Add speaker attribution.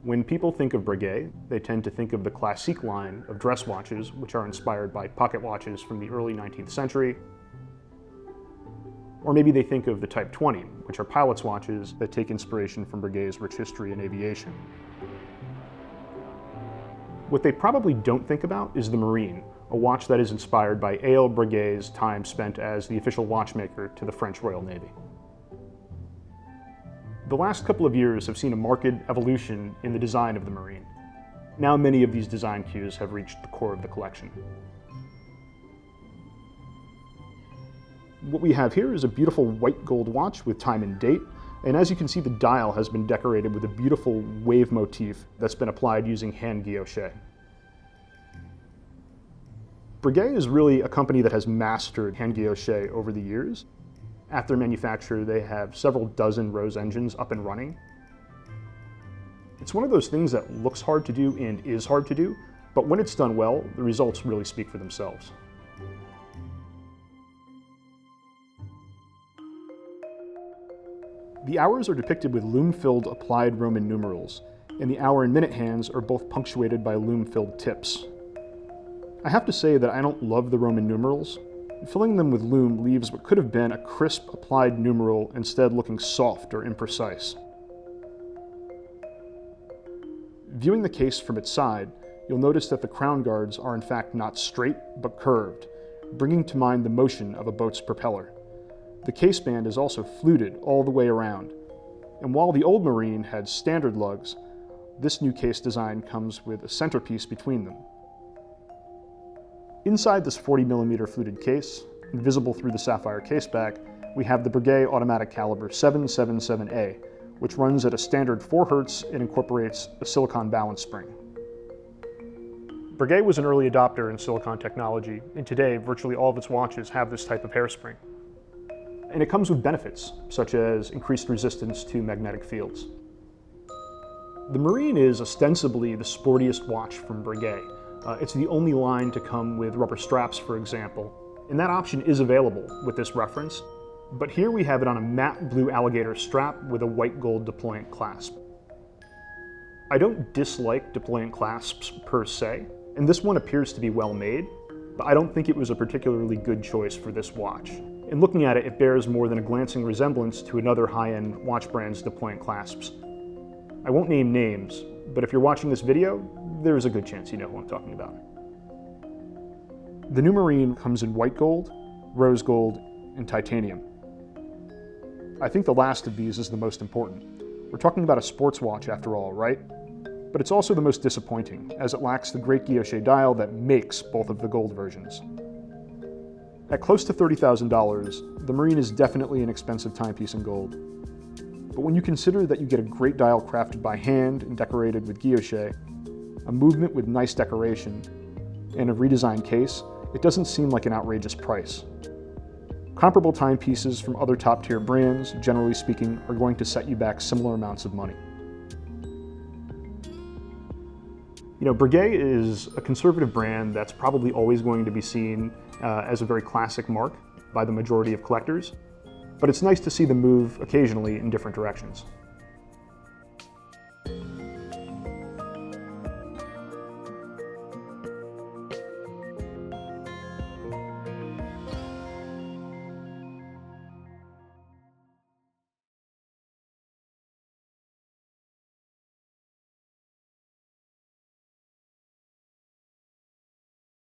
Speaker 1: When people think of Breguet, they tend to think of the classique line of dress watches, which are inspired by pocket watches from the early 19th century. Or maybe they think of the Type 20, which are pilot's watches that take inspiration from Breguet's rich history in aviation. What they probably don't think about is the Marine, a watch that is inspired by A.L. Breguet's time spent as the official watchmaker to the French Royal Navy. The last couple of years have seen a marked evolution in the design of the Marine. Now many of these design cues have reached the core of the collection. What we have here is a beautiful white gold watch with time and date, and as you can see, the dial has been decorated with a beautiful wave motif that's been applied using hand guilloche. Breguet is really a company that has mastered hand guilloche over the years. At their manufacturer, they have several dozen Rose engines up and running. It's one of those things that looks hard to do and is hard to do, but when it's done well, the results really speak for themselves. The hours are depicted with loom-filled applied Roman numerals, and the hour and minute hands are both punctuated by loom-filled tips. I have to say that I don't love the Roman numerals. Filling them with loom leaves what could have been a crisp applied numeral instead looking soft or imprecise. Viewing the case from its side, you'll notice that the crown guards are in fact not straight but curved, bringing to mind the motion of a boat's propeller. The case band is also fluted all the way around, and while the old Marine had standard lugs, this new case design comes with a centerpiece between them. Inside this 40mm fluted case, invisible through the sapphire case back, we have the Breguet automatic caliber 777A, which runs at a standard 4 Hz and incorporates a silicon balance spring. Breguet was an early adopter in silicon technology, and today virtually all of its watches have this type of hairspring. And it comes with benefits, such as increased resistance to magnetic fields. The Marine is ostensibly the sportiest watch from Breguet. It's the only line to come with rubber straps, for example, and that option is available with this reference, but here we have it on a matte blue alligator strap with a white gold deployant clasp. I don't dislike deployant clasps per se, and this one appears to be well made, but I don't think it was a particularly good choice for this watch. In looking at it, it bears more than a glancing resemblance to another high-end watch brand's deployant clasps. I won't name names, but if you're watching this video, there's a good chance you know who I'm talking about. The new Marine comes in white gold, rose gold, and titanium. I think the last of these is the most important. We're talking about a sports watch after all, right? But it's also the most disappointing, as it lacks the great guilloche dial that makes both of the gold versions. At close to $30,000, the Marine is definitely an expensive timepiece in gold. But when you consider that you get a great dial crafted by hand and decorated with guilloche, a movement with nice decoration, and a redesigned case, it doesn't seem like an outrageous price. Comparable timepieces from other top-tier brands, generally speaking, are going to set you back similar amounts of money. You know, Breguet is a conservative brand that's probably always going to be seen as a very classic mark by the majority of collectors, but it's nice to see them move occasionally in different directions.